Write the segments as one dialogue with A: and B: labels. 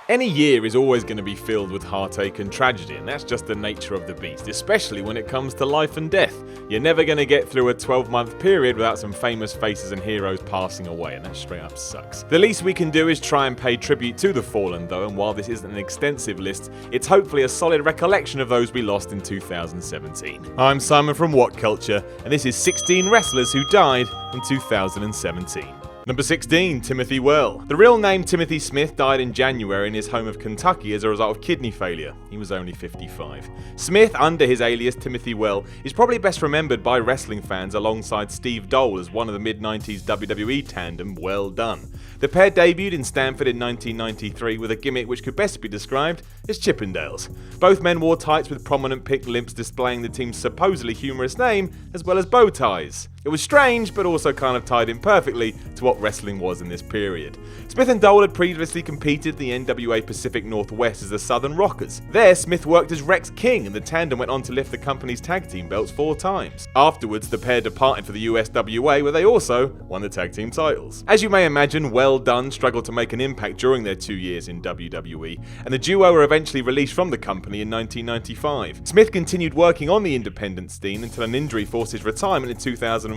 A: Any year is always going to be filled with heartache and tragedy, and that's just the nature of the beast, especially when it comes to life and death. You're never going to get through a 12-month period without some famous faces and heroes passing away, and that straight up sucks. The least we can do is try and pay tribute to the fallen though, and while this isn't an extensive list, it's hopefully a solid recollection of those we lost in 2017. I'm Simon from WhatCulture, and this is 16 wrestlers who died in 2017. Number 16, Timothy Well. The real name Timothy Smith died in January in his home of Kentucky as a result of kidney failure. He was only 55. Smith, under his alias Timothy Well, is probably best remembered by wrestling fans alongside Steve Dole as one of the mid-90s WWE tandem Well Done. The pair debuted in Stamford in 1993 with a gimmick which could best be described as Chippendales. Both men wore tights with prominent pink lips displaying the team's supposedly humorous name, as well as bow ties. It was strange, but also kind of tied in perfectly to what wrestling was in this period. Smith and Dole had previously competed in the NWA Pacific Northwest as the Southern Rockers. There, Smith worked as Rex King, and the tandem went on to lift the company's tag team belts 4 times. Afterwards, the pair departed for the USWA, where they also won the tag team titles. As you may imagine, Well Done struggled to make an impact during their 2 years in WWE, and the duo were eventually released from the company in 1995. Smith continued working on the independent scene until an injury forced his retirement in 2004.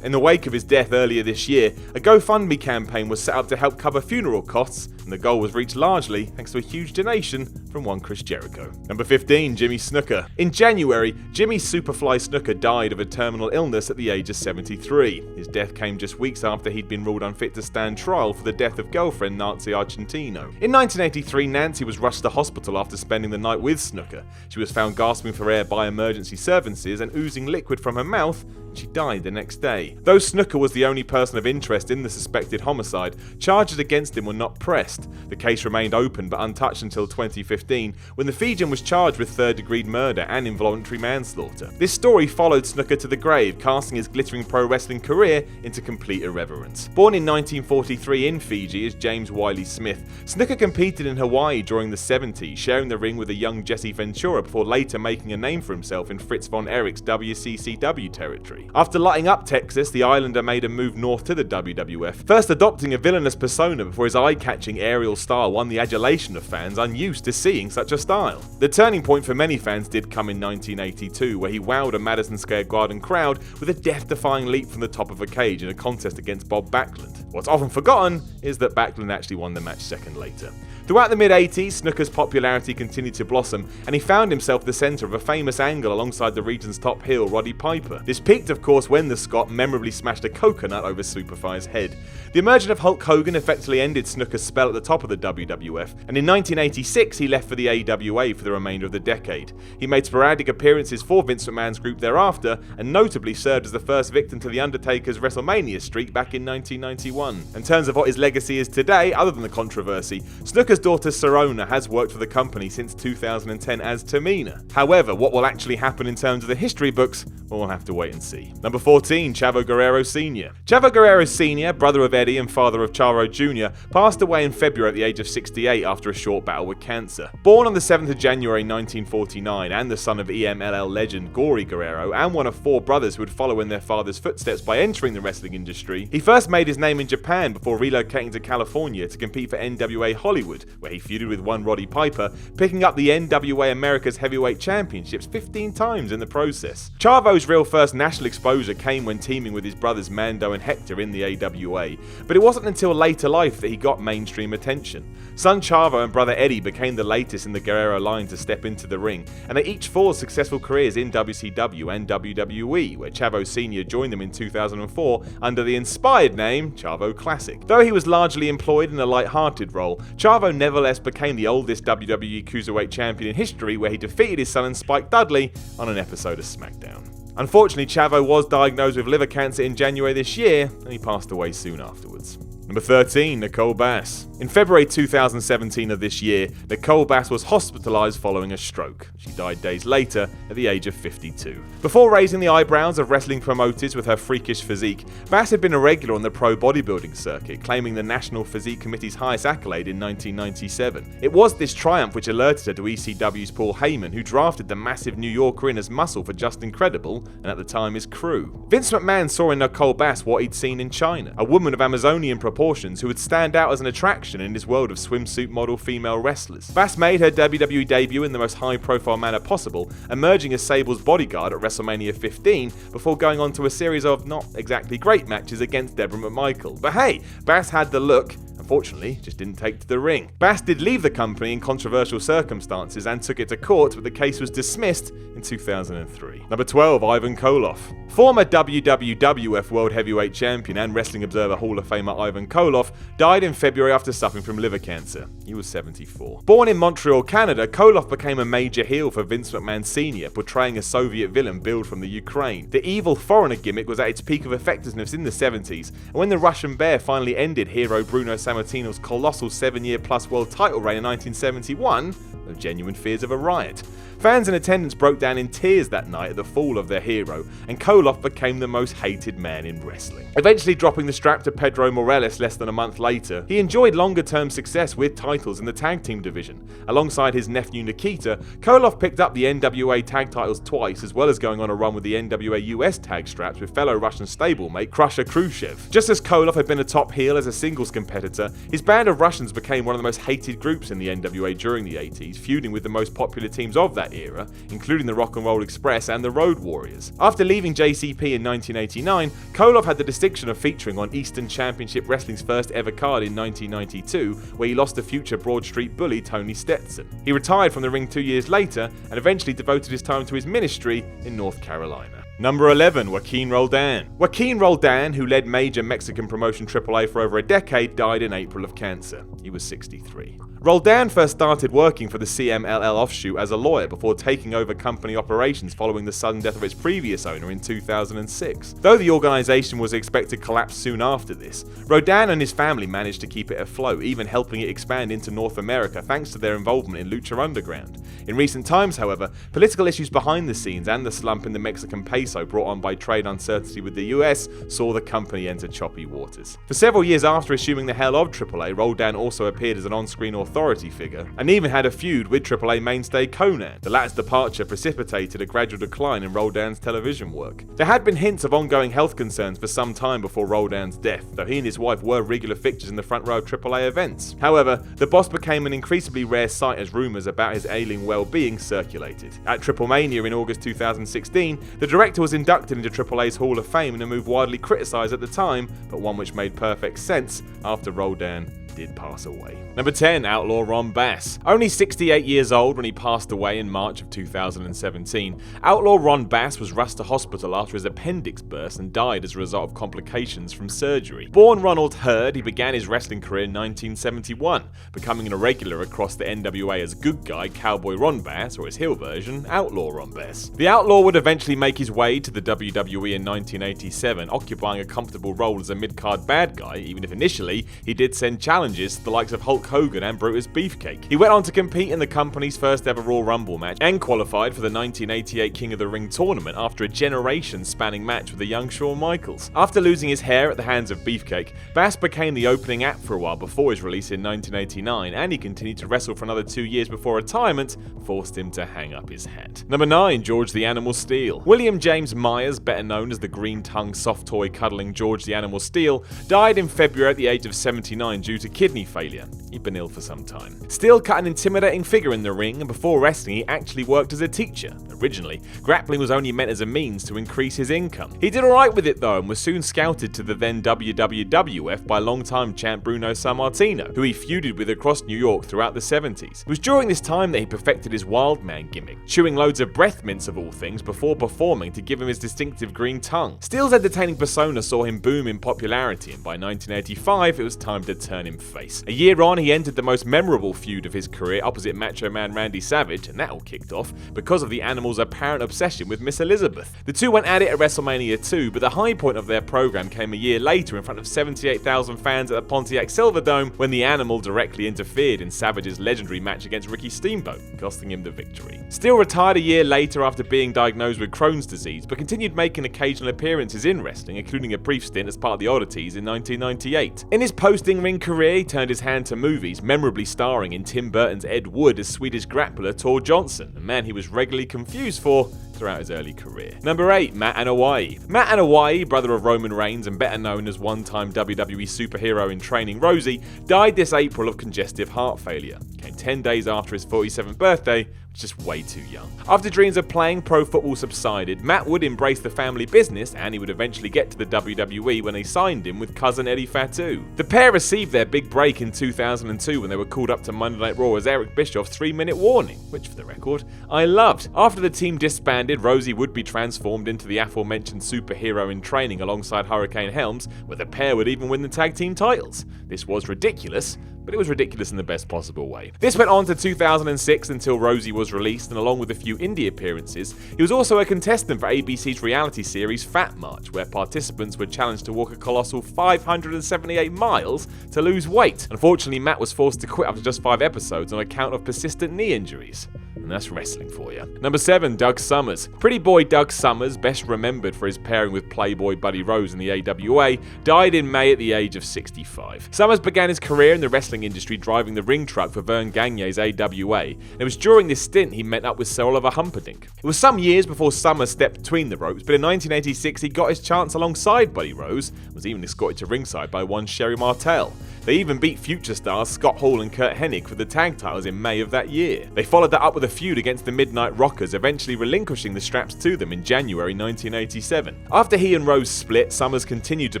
A: In the wake of his death earlier this year, a GoFundMe campaign was set up to help cover funeral costs, and the goal was reached largely thanks to a huge donation from one Chris Jericho. Number 15, Jimmy Snuka. In January, Jimmy Superfly Snuka died of a terminal illness at the age of 73. His death came just weeks after he'd been ruled unfit to stand trial for the death of girlfriend Nancy Argentino. In 1983, Nancy was rushed to hospital after spending the night with Snuka. She was found gasping for air by emergency services and oozing liquid from her mouth, and she died the next day. Though Snuka was the only person of interest in the suspected homicide, charges against him were not pressed. The case remained open but untouched until 2015, when the Fijian was charged with third-degree murder and involuntary manslaughter. This story followed Snuka to the grave, casting his glittering pro wrestling career into complete irreverence. Born in 1943 in Fiji as James Wiley Smith, Snuka competed in Hawaii during the 70s, sharing the ring with a young Jesse Ventura before later making a name for himself in Fritz von Erich's WCCW territory. After lighting up Texas, the Islander made a move north to the WWF, first adopting a villainous persona before his eye-catching aerial style won the adulation of fans unused to seeing such a style. The turning point for many fans did come in 1982, where he wowed a Madison Square Garden crowd with a death-defying leap from the top of a cage in a contest against Bob Backlund. What's often forgotten is that Backlund actually won the match second later. Throughout the mid-80s, Snuka's popularity continued to blossom, and he found himself the centre of a famous angle alongside the region's top heel, Roddy Piper. This peaked, of course, when the Scot memorably smashed a coconut over Superfly's head. The emergence of Hulk Hogan effectively ended Snuka's spell at the top of the WWF, and in 1986 he left for the AWA for the remainder of the decade. He made sporadic appearances for Vince McMahon's group thereafter, and notably served as the first victim to The Undertaker's WrestleMania streak back in 1991. In terms of what his legacy is today, other than the controversy, Snuka's daughter Serona has worked for the company since 2010 as Tamina. However, what will actually happen in terms of the history books, we'll have to wait and see. Number 14, Chavo Guerrero Sr. Chavo Guerrero Sr., brother of Eddie and father of Chavo Jr., passed away in February at the age of 68 after a short battle with cancer. Born on the 7th of January 1949 and the son of EMLL legend Gory Guerrero and one of 4 brothers who would follow in their father's footsteps by entering the wrestling industry, he first made his name in Japan before relocating to California to compete for NWA Hollywood, where he feuded with one Roddy Piper, picking up the NWA America's Heavyweight Championships 15 times in the process. Chavo's real first national exposure came when teaming with his brothers Mando and Hector in the AWA, but it wasn't until later life that he got mainstream attention. Son Chavo and brother Eddie became the latest in the Guerrero line to step into the ring, and they each forged successful careers in WCW and WWE, where Chavo Sr. joined them in 2004 under the inspired name Chavo Classic. Though he was largely employed in a light-hearted role, Chavo nevertheless became the oldest WWE Cruiserweight champion in history, where he defeated his son and Spike Dudley on an episode of SmackDown. Unfortunately, Chavo was diagnosed with liver cancer in January this year, and he passed away soon afterwards. Number 13, Nicole Bass. In February 2017 of this year, Nicole Bass was hospitalised following a stroke. She died days later at the age of 52. Before raising the eyebrows of wrestling promoters with her freakish physique, Bass had been a regular on the pro bodybuilding circuit, claiming the National Physique Committee's highest accolade in 1997. It was this triumph which alerted her to ECW's Paul Heyman, who drafted the massive New Yorker in as muscle for Just Incredible, and at the time his crew. Vince McMahon saw in Nicole Bass what he'd seen in China, a woman of Amazonian proportions proportions who would stand out as an attraction in this world of swimsuit model female wrestlers. Bass made her WWE debut in the most high-profile manner possible, emerging as Sable's bodyguard at WrestleMania 15 before going on to a series of not exactly great matches against Deborah McMichael. But hey, Bass had the look. Unfortunately, just didn't take to the ring. Bass did leave the company in controversial circumstances and took it to court, but the case was dismissed in 2003. Number 12, Ivan Koloff. Former WWF World Heavyweight Champion and Wrestling Observer Hall of Famer Ivan Koloff died in February after suffering from liver cancer. He was 74. Born in Montreal, Canada, Koloff became a major heel for Vince McMahon Sr., portraying a Soviet villain billed from the Ukraine. The evil foreigner gimmick was at its peak of effectiveness in the 70s, and when the Russian Bear finally ended hero Bruno Sammartino's colossal 7-year-plus world title reign in 1971, there were genuine fears of a riot. Fans in attendance broke down in tears that night at the fall of their hero, and Koloff became the most hated man in wrestling. Eventually dropping the strap to Pedro Morales less than a month later, he enjoyed longer-term success with titles in the tag team division. Alongside his nephew Nikita, Koloff picked up the NWA tag titles twice, as well as going on a run with the NWA US tag straps with fellow Russian stablemate Crusher Khrushchev. Just as Koloff had been a top heel as a singles competitor, his band of Russians became one of the most hated groups in the NWA during the 80s, feuding with the most popular teams of that era, including the Rock and Roll Express and the Road Warriors. After leaving JCP in 1989, Koloff had the distinction of featuring on Eastern Championship Wrestling's first ever card in 1992, where he lost to future Broad Street bully Tony Stetson. He retired from the ring 2 years later and eventually devoted his time to his ministry in North Carolina. Number 11, Joaquin Roldan. Joaquin Roldan, who led major Mexican promotion AAA for over a decade, died in April of cancer. He was 63. Roldan first started working for the CMLL offshoot as a lawyer before taking over company operations following the sudden death of its previous owner in 2006. Though the organization was expected to collapse soon after this, Roldan and his family managed to keep it afloat, even helping it expand into North America thanks to their involvement in Lucha Underground. In recent times, however, political issues behind the scenes and the slump in the Mexican peso brought on by trade uncertainty with the US saw the company enter choppy waters. For several years after assuming the helm of AAA, Roldan also appeared as an on-screen authority figure, and even had a feud with AAA mainstay Conan. The latter's departure precipitated a gradual decline in Roldan's television work. There had been hints of ongoing health concerns for some time before Roldan's death, though he and his wife were regular fixtures in the front row of AAA events. However, the boss became an increasingly rare sight as rumours about his ailing well-being circulated. At Triple Mania in August 2016, the director was inducted into AAA's Hall of Fame in a move widely criticised at the time, but one which made perfect sense after Roldan did pass away. Number 10, Outlaw Ron Bass. Only 68 years old when he passed away in March of 2017, Outlaw Ron Bass was rushed to hospital after his appendix burst and died as a result of complications from surgery. Born Ronald Hurd, he began his wrestling career in 1971, becoming an irregular across the NWA as good guy Cowboy Ron Bass, or his heel version, Outlaw Ron Bass. The Outlaw would eventually make his way to the WWE in 1987, occupying a comfortable role as a mid-card bad guy, even if initially he did send challenges to the likes of Hulk Hogan and Brutus Beefcake. He went on to compete in the company's first ever Royal Rumble match and qualified for the 1988 King of the Ring tournament after a generation-spanning match with the young Shawn Michaels. After losing his hair at the hands of Beefcake, Bass became the opening act for a while before his release in 1989, and he continued to wrestle for another 2 years before retirement forced him to hang up his hat. Number 9, George the Animal Steele. William James Myers, better known as the green-tongued soft toy cuddling George the Animal Steele, died in February at the age of 79 due to kidney failure. He'd been ill for some time. Steele cut an intimidating figure in the ring, and before wrestling he actually worked as a teacher. Originally, grappling was only meant as a means to increase his income. He did alright with it though, and was soon scouted to the then WWF by longtime champ Bruno Sammartino, who he feuded with across New York throughout the 70s. It was during this time that he perfected his wild man gimmick, chewing loads of breath mints of all things before performing to give him his distinctive green tongue. Steele's entertaining persona saw him boom in popularity, and by 1985 it was time to turn him face. A year on, he entered the most memorable feud of his career opposite Macho Man Randy Savage, and that all kicked off because of the Animal's apparent obsession with Miss Elizabeth. The two went at it at WrestleMania 2, but the high point of their program came a year later in front of 78,000 fans at the Pontiac Silverdome when the Animal directly interfered in Savage's legendary match against Ricky Steamboat, costing him the victory. Steele retired a year later after being diagnosed with Crohn's disease, but continued making occasional appearances in wrestling, including a brief stint as part of the Oddities in 1998. In his post-in-ring career, career, he turned his hand to movies, memorably starring in Tim Burton's Ed Wood as Swedish grappler Tor Johnson, a man he was regularly confused for throughout his early career. Number 8. Matt Anoa'i. Matt Anoa'i, brother of Roman Reigns and better known as one-time WWE superhero in training Rosie, died this April of congestive heart failure. Came 10 days after his 47th birthday, just way too young. After dreams of playing pro football subsided, Matt would embrace the family business and he would eventually get to the WWE when they signed him with cousin Eddie Fatu. The pair received their big break in 2002 when they were called up to Monday Night Raw as Eric Bischoff's 3-minute warning, which for the record, I loved. After the team disbanded, Rosie would be transformed into the aforementioned superhero in training alongside Hurricane Helms, where the pair would even win the tag team titles. This was ridiculous, but it was ridiculous in the best possible way. This went on to 2006 until Rosie was released, and along with a few indie appearances, he was also a contestant for ABC's reality series Fat March, where participants were challenged to walk a colossal 578 miles to lose weight. Unfortunately, Matt was forced to quit after just 5 episodes on account of persistent knee injuries. And that's wrestling for you. Number 7. Doug Summers. Pretty boy Doug Summers, best remembered for his pairing with Playboy Buddy Rose in the AWA, died in May at the age of 65. Summers began his career in the wrestling industry driving the ring truck for Vern Gagne's AWA, and it was during this stint he met up with Sir Oliver Humperdinck. It was some years before Summers stepped between the ropes, but in 1986 he got his chance alongside Buddy Rose, and was even escorted to ringside by one Sherry Martel. They even beat future stars Scott Hall and Kurt Hennig for the tag titles in May of that year. They followed that up with a feud against the Midnight Rockers, eventually relinquishing the straps to them in January 1987. After he and Rose split, Summers continued to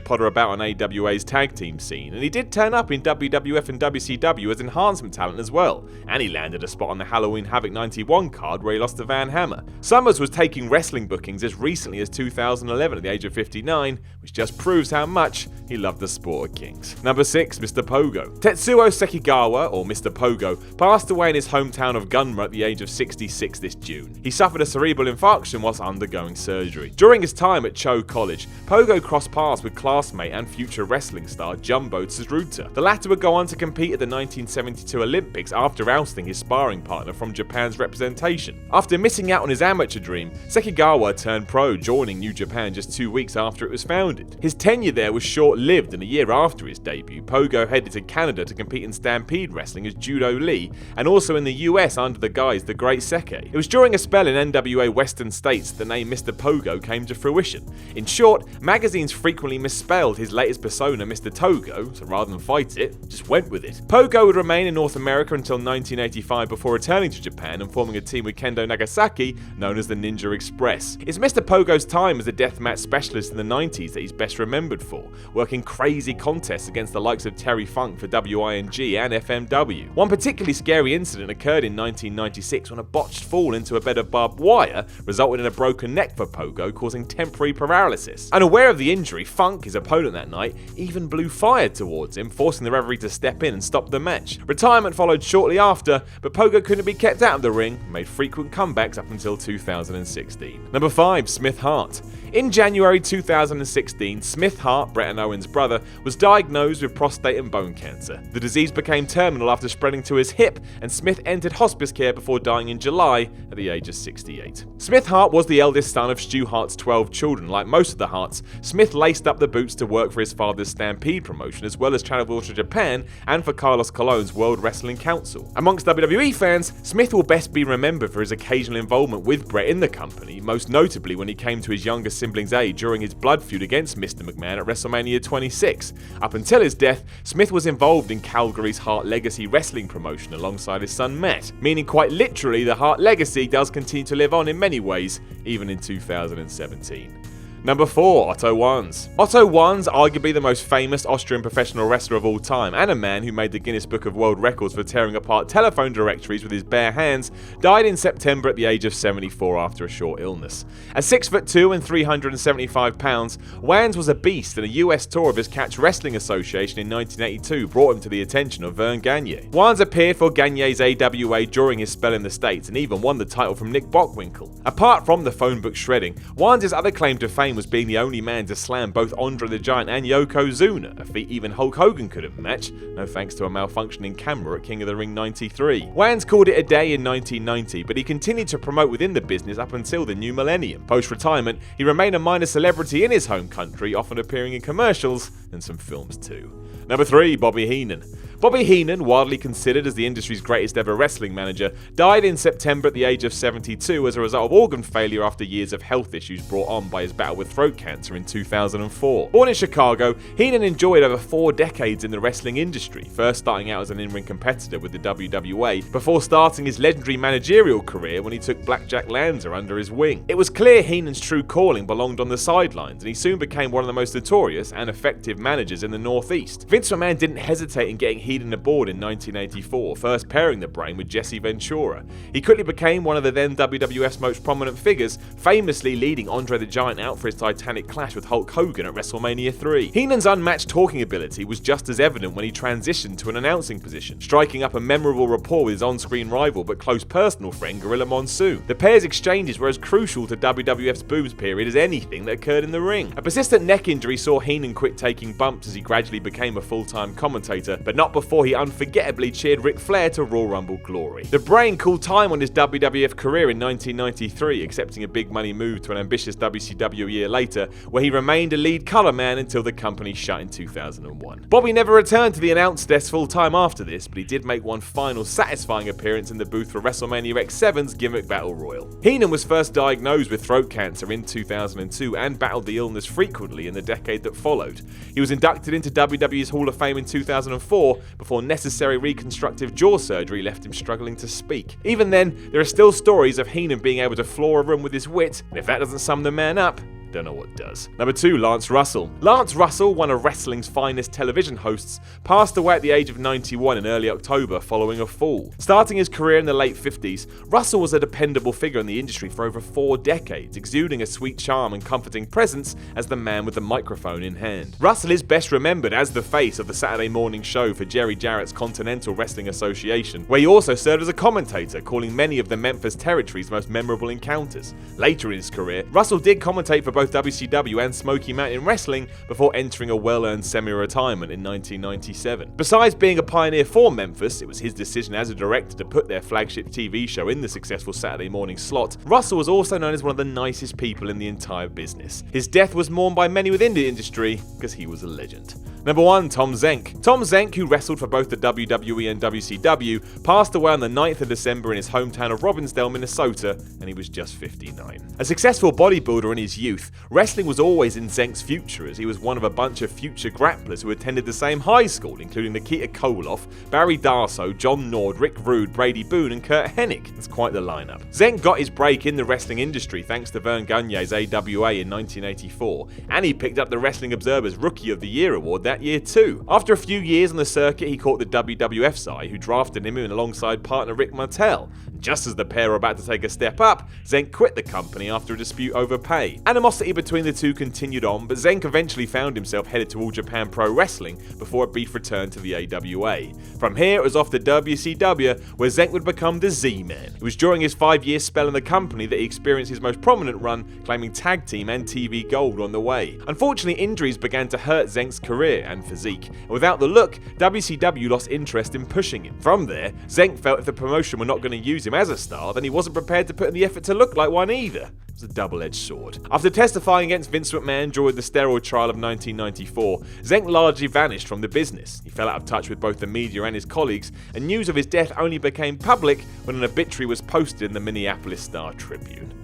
A: potter about on AWA's tag team scene, and he did turn up in WWF and WCW as enhancement talent as well, and he landed a spot on the Halloween Havoc 91 card where he lost to Van Hammer. Summers was taking wrestling bookings as recently as 2011 at the age of 59, which just proves how much he loved the sport of kings. Number 6. Mr. Pogo. Tetsuo Sekigawa, or Mr. Pogo, passed away in his hometown of Gunma at the age of 66 this June. He suffered a cerebral infarction whilst undergoing surgery. During his time at Cho College, Pogo crossed paths with classmate and future wrestling star Jumbo Tsuruta. The latter would go on to compete at the 1972 Olympics after ousting his sparring partner from Japan's representation. After missing out on his amateur dream, Sekigawa turned pro, joining New Japan just 2 weeks after it was founded. His tenure there was short-lived, and a year after his debut, Pogo headed to Canada to compete in Stampede Wrestling as Judo Lee, and also in the US under the guise The Great Seke. It was during a spell in NWA Western States that the name Mr. Pogo came to fruition. In short, magazines frequently misspelled his latest persona Mr. Togo, so rather than fight it, just went with it. Pogo would remain in North America until 1985 before returning to Japan and forming a team with Kendo Nagasaki known as the Ninja Express. It's Mr. Pogo's time as a deathmatch specialist in the 90s that he's best remembered for, working crazy contests against the likes of Terry Funk for WING and FMW. One particularly scary incident occurred in 1996 when a botched fall into a bed of barbed wire resulted in a broken neck for Pogo, causing temporary paralysis. Unaware of the injury, Funk, his opponent that night, even blew fire towards him, forcing the referee to step in and stop the match. Retirement followed shortly after, but Pogo couldn't be kept out of the ring and made frequent comebacks up until 2016. Number 5. Smith Hart. In January 2016, Smith Hart, Brett and Owen's brother, was diagnosed with prostate and bone cancer. The disease became terminal after spreading to his hip, and Smith entered hospice care before dying in July at the age of 68. Smith Hart was the eldest son of Stu Hart's 12 children. Like most of the Harts, Smith laced up the boots to work for his father's Stampede promotion, as well as travel to Japan and for Carlos Colon's World Wrestling Council. Amongst WWE fans, Smith will best be remembered for his occasional involvement with Brett in the company, most notably when he came to his younger sibling's aid during his blood feud against Mr. McMahon at WrestleMania 26. Up until his death, Smith was involved in Calgary's Hart Legacy wrestling promotion alongside his son Matt, meaning quite literally the Hart legacy does continue to live on in many ways, even in 2017. Number 4. Otto Wanz. Otto Wanz, arguably the most famous Austrian professional wrestler of all time, and a man who made the Guinness Book of World Records for tearing apart telephone directories with his bare hands, died in September at the age of 74 after a short illness. At 6'2" and 375 pounds, Wanz was a beast, and a US tour of his Catch Wrestling Association in 1982 brought him to the attention of Vern Gagne. Wanz appeared for Gagne's AWA during his spell in the States, and even won the title from Nick Bockwinkel. Apart from the phone book shredding, Wanz's other claim to fame claim was being the only man to slam both Andre the Giant and Yokozuna, a feat even Hulk Hogan couldn't match, no thanks to a malfunctioning camera at King of the Ring 93. Wanz called it a day in 1990, but he continued to promote within the business up until the new millennium. Post-retirement, he remained a minor celebrity in his home country, often appearing in commercials and some films too. Number 3, Bobby Heenan. Bobby Heenan, widely considered as the industry's greatest ever wrestling manager, died in September at the age of 72 as a result of organ failure after years of health issues brought on by his battle with throat cancer in 2004. Born in Chicago, Heenan enjoyed over 4 decades in the wrestling industry, first starting out as an in-ring competitor with the WWA, before starting his legendary managerial career when he took Blackjack Lanza under his wing. It was clear Heenan's true calling belonged on the sidelines, and he soon became one of the most notorious and effective managers in the Northeast. Vince McMahon didn't hesitate in getting Heenan aboard in 1984, first pairing the Brain with Jesse Ventura. He quickly became one of the then WWF's most prominent figures, famously leading Andre the Giant out for his titanic clash with Hulk Hogan at WrestleMania 3. Heenan's unmatched talking ability was just as evident when he transitioned to an announcing position, striking up a memorable rapport with his on-screen rival but close personal friend Gorilla Monsoon. The pair's exchanges were as crucial to WWF's booms period as anything that occurred in the ring. A persistent neck injury saw Heenan quit taking bumps as he gradually became a full-time commentator, but not before he unforgettably cheered Ric Flair to Royal Rumble glory. The Brain called time on his WWF career in 1993, accepting a big money move to an ambitious WCW a year later, where he remained a lead color man until the company shut in 2001. Bobby never returned to the announce desk full-time after this, but he did make one final satisfying appearance in the booth for WrestleMania X7's Gimmick Battle Royal. Heenan was first diagnosed with throat cancer in 2002 and battled the illness frequently in the decade that followed. He was inducted into WWE's Hall of Fame in 2004 before necessary reconstructive jaw surgery left him struggling to speak. Even then, there are still stories of Heenan being able to floor a room with his wit, and if that doesn't sum the man up, don't know what does. Number 2, Lance Russell. Lance Russell, one of wrestling's finest television hosts, passed away at the age of 91 in early October following a fall. Starting his career in the late 50s, Russell was a dependable figure in the industry for over 4 decades, exuding a sweet charm and comforting presence as the man with the microphone in hand. Russell is best remembered as the face of the Saturday morning show for Jerry Jarrett's Continental Wrestling Association, where he also served as a commentator, calling many of the Memphis territory's most memorable encounters. Later in his career, Russell did commentate for both WCW and Smoky Mountain Wrestling before entering a well-earned semi-retirement in 1997. Besides being a pioneer for Memphis, it was his decision as a director to put their flagship TV show in the successful Saturday morning slot. Russell was also known as one of the nicest people in the entire business. His death was mourned by many within the industry because he was a legend. Number 1, Tom Zenk. Tom Zenk, who wrestled for both the WWE and WCW, passed away on the 9th of December in his hometown of Robbinsdale, Minnesota, and he was just 59. A successful bodybuilder in his youth, wrestling was always in Zenk's future, as he was one of a bunch of future grapplers who attended the same high school, including Nikita Koloff, Barry Darsow, John Nord, Rick Rude, Brady Boone, and Kurt Hennig. It's quite the lineup. Zenk got his break in the wrestling industry thanks to Vern Gagne's AWA in 1984, and he picked up the Wrestling Observer's Rookie of the Year award that year too. After a few years on the circuit, he caught the WWF's eye, who drafted him in alongside partner Rick Martel. Just as the pair were about to take a step up, Zenk quit the company after a dispute over pay. Animosity between the two continued on, but Zenk eventually found himself headed to All Japan Pro Wrestling before a brief return to the AWA. From here, it was off to WCW, where Zenk would become the Z-Man. It was during his 5-year spell in the company that he experienced his most prominent run, claiming tag team and TV gold on the way. Unfortunately, injuries began to hurt Zenk's career and physique, and without the look, WCW lost interest in pushing him. From there, Zenk felt if the promotion were not going to use him as a star, then he wasn't prepared to put in the effort to look like one either. It was a double-edged sword. After testifying against Vince McMahon during the steroid trial of 1994, Zenk largely vanished from the business. He fell out of touch with both the media and his colleagues, and news of his death only became public when an obituary was posted in the Minneapolis Star-Tribune.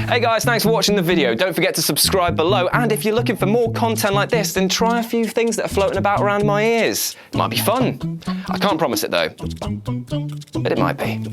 B: Hey guys, thanks for watching the video. Don't forget to subscribe below, and if you're looking for more content like this, then try a few things that are floating about around my ears. Might be fun. I can't promise it though, but it might be.